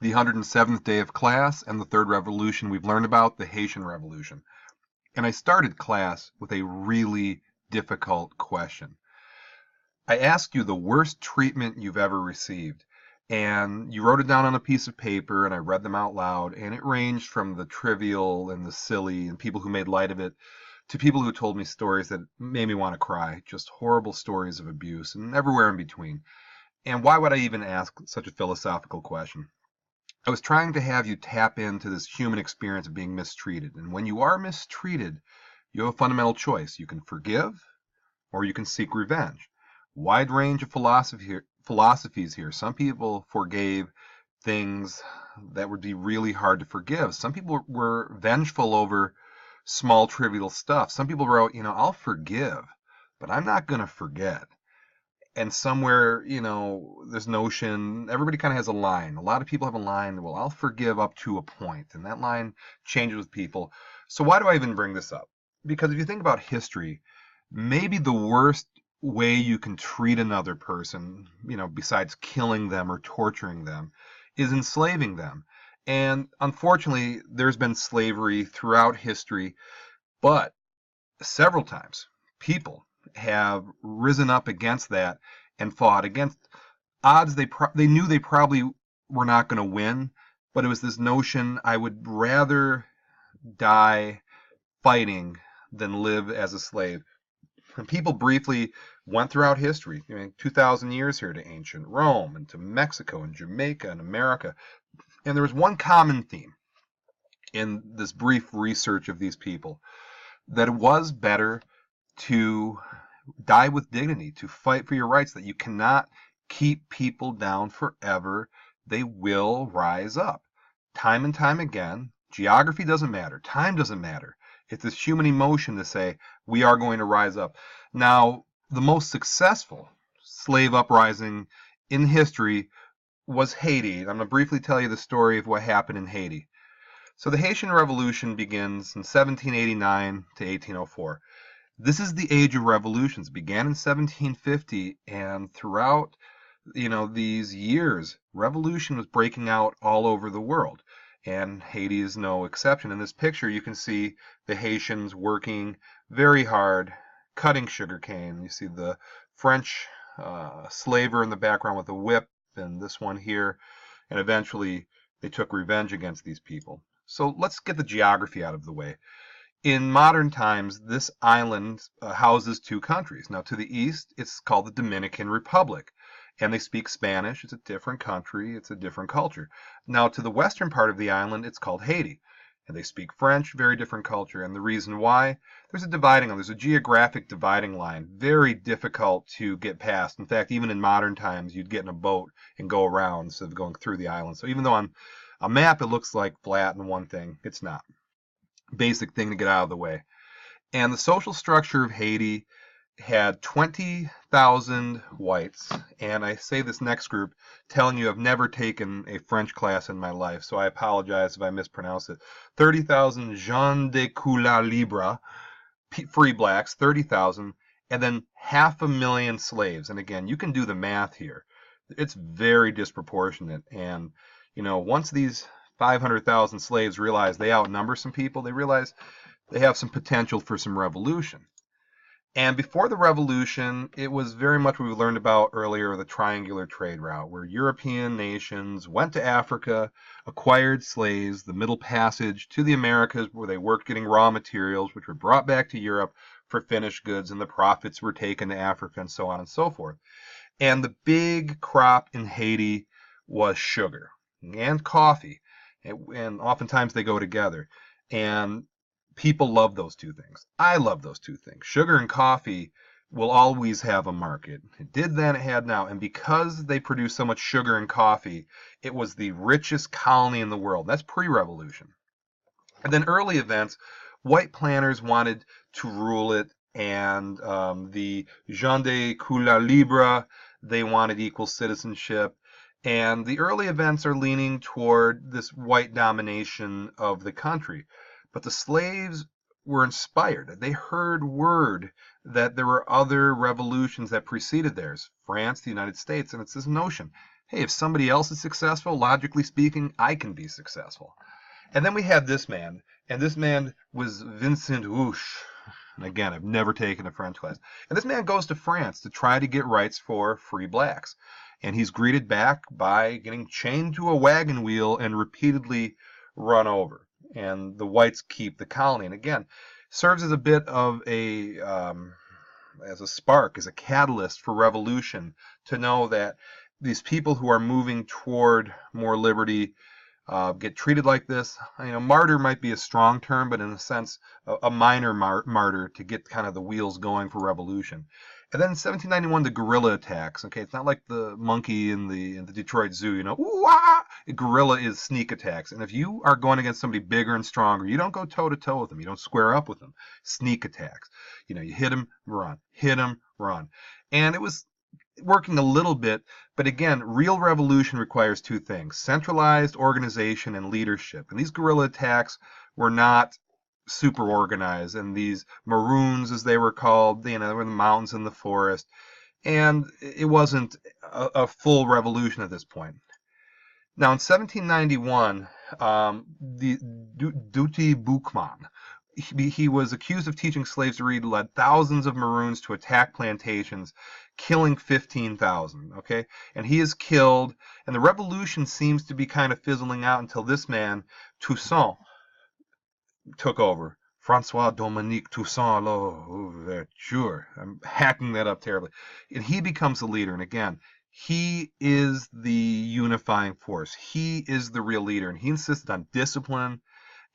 the 107th day of class and the third revolution we've learned about, the Haitian Revolution. And I started class with a really difficult question. I asked you the worst treatment you've ever received, and you wrote it down on a piece of paper, and I read them out loud, and it ranged from the trivial and the silly and people who made light of it to people who told me stories that made me want to cry, just horrible stories of abuse and everywhere in between. And why would I even ask such a philosophical question? I was trying to have you tap into this human experience of being mistreated. And when you are mistreated, you have a fundamental choice. You can forgive or you can seek revenge. Wide range of philosophies here. Some people forgave things that would be really hard to forgive. Some people were vengeful over small trivial stuff. Some people wrote, I'll forgive, but I'm not going to forget. And somewhere, this notion, everybody kind of has a line. A lot of people have a line, well, I'll forgive up to a point, and that line changes with people. So why do I even bring this up? Because if you think about history, maybe the worst way you can treat another person, besides killing them or torturing them, is enslaving them. And unfortunately, there's been slavery throughout history, but several times people have risen up against that and fought against odds they knew they probably were not going to win, but it was this notion, I would rather die fighting than live as a slave. And people briefly went throughout history, 2,000 years here, to ancient Rome and to Mexico and Jamaica and America. And there was one common theme in this brief research of these people, that it was better to die with dignity, to fight for your rights, that you cannot keep people down forever. They will rise up. Time and time again, geography doesn't matter, time doesn't matter. It's this human emotion to say, we are going to rise up. Now, the most successful slave uprising in history was Haiti. I'm going to briefly tell you the story of what happened in Haiti. So the Haitian Revolution begins in 1789 to 1804. This is the age of revolutions. It began in 1750, and throughout, these years, revolution was breaking out all over the world. And Haiti is no exception. In this picture, you can see the Haitians working very hard, cutting sugarcane. You see the French slaver in the background with a whip, and this one here. And eventually, they took revenge against these people. So let's get the geography out of the way. In modern times, this island houses two countries. Now, to the east, it's called the Dominican Republic, and they speak Spanish. It's a different country. It's a different culture. Now, to the western part of the island, it's called Haiti, and they speak French, very different culture. And the reason why, there's a geographic dividing line, very difficult to get past. In fact, even in modern times, you'd get in a boat and go around instead of going through the island. So even though on a map it looks like flat and one thing, it's not. Basic thing to get out of the way. And the social structure of Haiti had 20,000 whites, and I say this next group telling you I've never taken a French class in my life, so I apologize if I mispronounce it. 30,000 gens de couleur libre, free blacks, 30,000, and then 500,000 slaves. And again, you can do the math here. It's very disproportionate, and once these 500,000 slaves realize they outnumber some people, they realize they have some potential for some revolution. And before the revolution, it was very much what we learned about earlier, the triangular trade route, where European nations went to Africa, acquired slaves, the Middle Passage to the Americas, where they worked getting raw materials, which were brought back to Europe for finished goods, and the profits were taken to Africa, and so on and so forth. And the big crop in Haiti was sugar and coffee. And oftentimes they go together. And people love those two things. I love those two things. Sugar and coffee will always have a market. It did then, it had now. And because they produced so much sugar and coffee, it was the richest colony in the world. That's pre-revolution. And then early events, white planters wanted to rule it, and the gens de couleur libre, they wanted equal citizenship. And the early events are leaning toward this white domination of the country. But the slaves were inspired. They heard word that there were other revolutions that preceded theirs, France, the United States, and it's this notion, hey, if somebody else is successful, logically speaking, I can be successful. And then we had this man, and this man was Vincent Houche. And again, I've never taken a French class. And this man goes to France to try to get rights for free blacks. And he's greeted back by getting chained to a wagon wheel and repeatedly run over. And the whites keep the colony. And again, serves as a bit of as a spark, as a catalyst for revolution, to know that these people who are moving toward more liberty get treated like this. You know, martyr might be a strong term, but in a sense, a minor martyr to get kind of the wheels going for revolution. And then in 1791, the guerrilla attacks. Okay, it's not like the monkey in the Detroit Zoo. You know, ooh-ah! Guerrilla is sneak attacks. And if you are going against somebody bigger and stronger, you don't go toe to toe with them. You don't square up with them. Sneak attacks. You know, you hit them, run. Hit them, run. And it was working a little bit, but again, real revolution requires two things: centralized organization and leadership. And these guerrilla attacks were not super organized, and these Maroons, as they were called, you know, they were in the mountains and the forest, and it wasn't a full revolution at this point. Now in 1791, the Duty Bookman, he was accused of teaching slaves to read, led thousands of Maroons to attack plantations, killing 15,000, okay? And he is killed, and the revolution seems to be kind of fizzling out until this man, Toussaint, took over. Francois Dominique Toussaint Louverture. I'm hacking that up terribly. And he becomes the leader, and again, he is the unifying force. He is the real leader, and he insisted on discipline,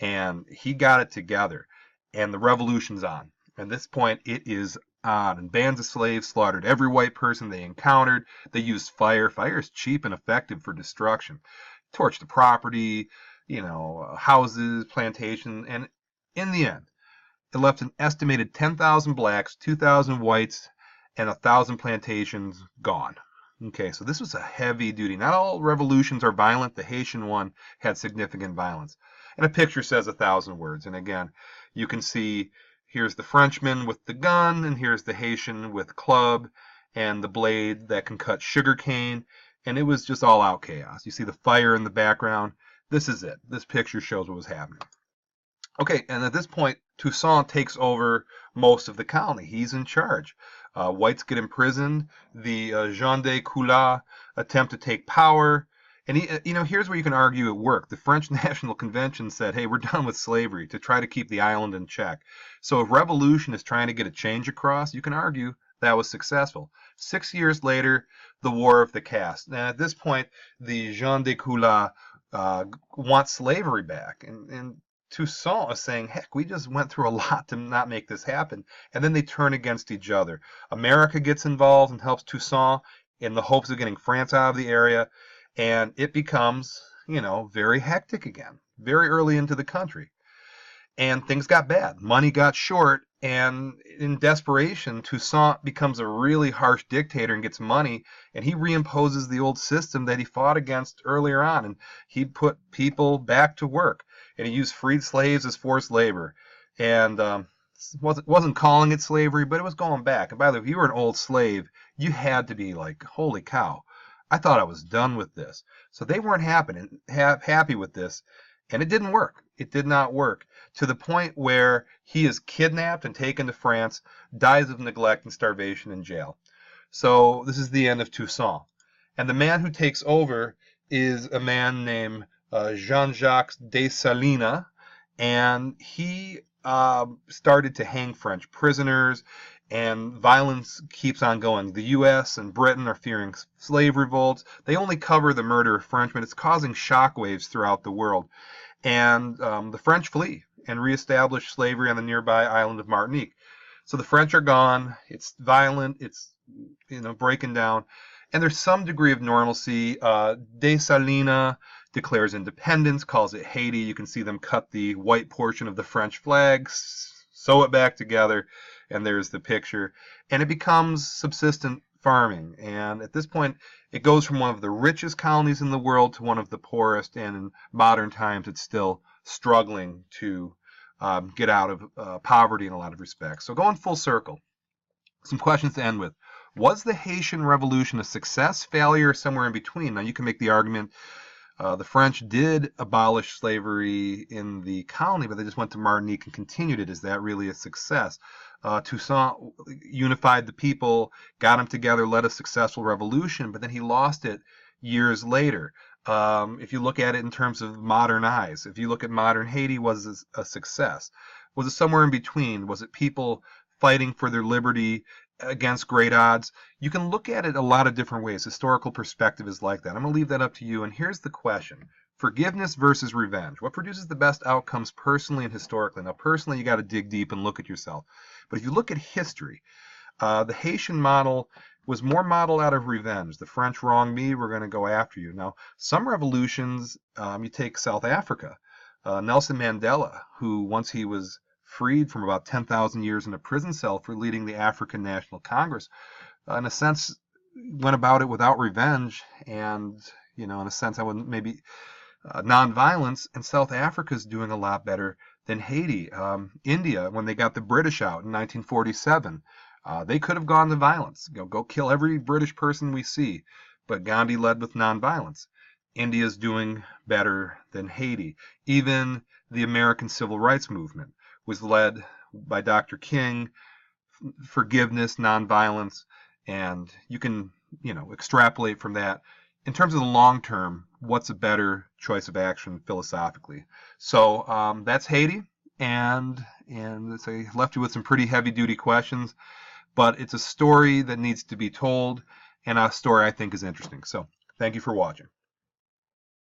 and he got it together. And the revolution's on. At this point, it is on. And bands of slaves slaughtered every white person they encountered. They used fire. Fire is cheap and effective for destruction. Torched the property, you know, houses, plantation, and in the end, it left an estimated 10,000 blacks, 2,000 whites, and 1,000 plantations gone. Okay, so this was a heavy duty. Not all revolutions are violent. The Haitian one had significant violence. And a picture says 1,000 words. And again, you can see here's the Frenchman with the gun, and here's the Haitian with club and the blade that can cut sugar cane. And it was just all out chaos. You see the fire in the background. This is it. This picture shows what was happening. Okay, and at this point, Toussaint takes over most of the colony. He's in charge. Whites get imprisoned. The gens de couleur attempt to take power. And here's where you can argue it worked. The French National Convention said, hey, we're done with slavery, to try to keep the island in check. So if revolution is trying to get a change across, you can argue that was successful. 6 years later, the War of the Caste. And at this point, the gens de couleur want slavery back. And Toussaint is saying, heck, we just went through a lot to not make this happen. And then they turn against each other. America gets involved and helps Toussaint in the hopes of getting France out of the area. And it becomes, you know, very hectic again, very early into the country. And things got bad. Money got short. And in desperation, Toussaint becomes a really harsh dictator and gets money. And he reimposes the old system that he fought against earlier on. And he put people back to work. And he used freed slaves as forced labor. And wasn't calling it slavery, but it was going back. And by the way, if you were an old slave, you had to be like, holy cow, I thought I was done with this. So they weren't happy with this. And it didn't work. It did not work, to the point where he is kidnapped and taken to France, dies of neglect and starvation in jail. So this is the end of Toussaint. And the man who takes over is a man named Jean-Jacques Dessalines, and he started to hang French prisoners, and violence keeps on going. The U.S. and Britain are fearing slave revolts. They only cover the murder of Frenchmen. It's causing shockwaves throughout the world. And the French flee and reestablish slavery on the nearby island of Martinique. So the French are gone. It's violent. It's, you know, breaking down. And there's some degree of normalcy. Dessalines declares independence, calls it Haiti. You can see them cut the white portion of the French flag, sew it back together, and there's the picture. And it becomes subsistent farming. And at this point, it goes from one of the richest colonies in the world to one of the poorest. And in modern times, it's still struggling to get out of poverty in a lot of respects. So going full circle, some questions to end with. Was the Haitian Revolution a success, failure, or somewhere in between? Now, you can make the argument the French did abolish slavery in the colony, but they just went to Martinique and continued it. Is that really a success? Toussaint unified the people, got them together, led a successful revolution, but then he lost it years later. If you look at it in terms of modern eyes, if you look at modern Haiti, was it a success? Was it somewhere in between? Was it people fighting for their liberty against great odds? You can look at it a lot of different ways. Historical perspective is like that. I'm going to leave that up to you. And here's the question. Forgiveness versus revenge. What produces the best outcomes personally and historically? Now, personally, you got to dig deep and look at yourself. But if you look at history, the Haitian model was more modeled out of revenge. The French wronged me, we're going to go after you. Now, some revolutions, you take South Africa. Nelson Mandela, who once he was freed from about 10,000 years in a prison cell for leading the African National Congress, in a sense, went about it without revenge and, in a sense, I would maybe nonviolence, and South Africa's doing a lot better than Haiti. India, when they got the British out in 1947, they could have gone to violence. Go kill every British person we see, but Gandhi led with nonviolence. India's doing better than Haiti. Even the American Civil Rights Movement was led by Dr. King, forgiveness, nonviolence, and you can, extrapolate from that. In terms of the long term, what's a better choice of action philosophically? So that's Haiti, and I left you with some pretty heavy-duty questions, but it's a story that needs to be told, and a story I think is interesting. So thank you for watching.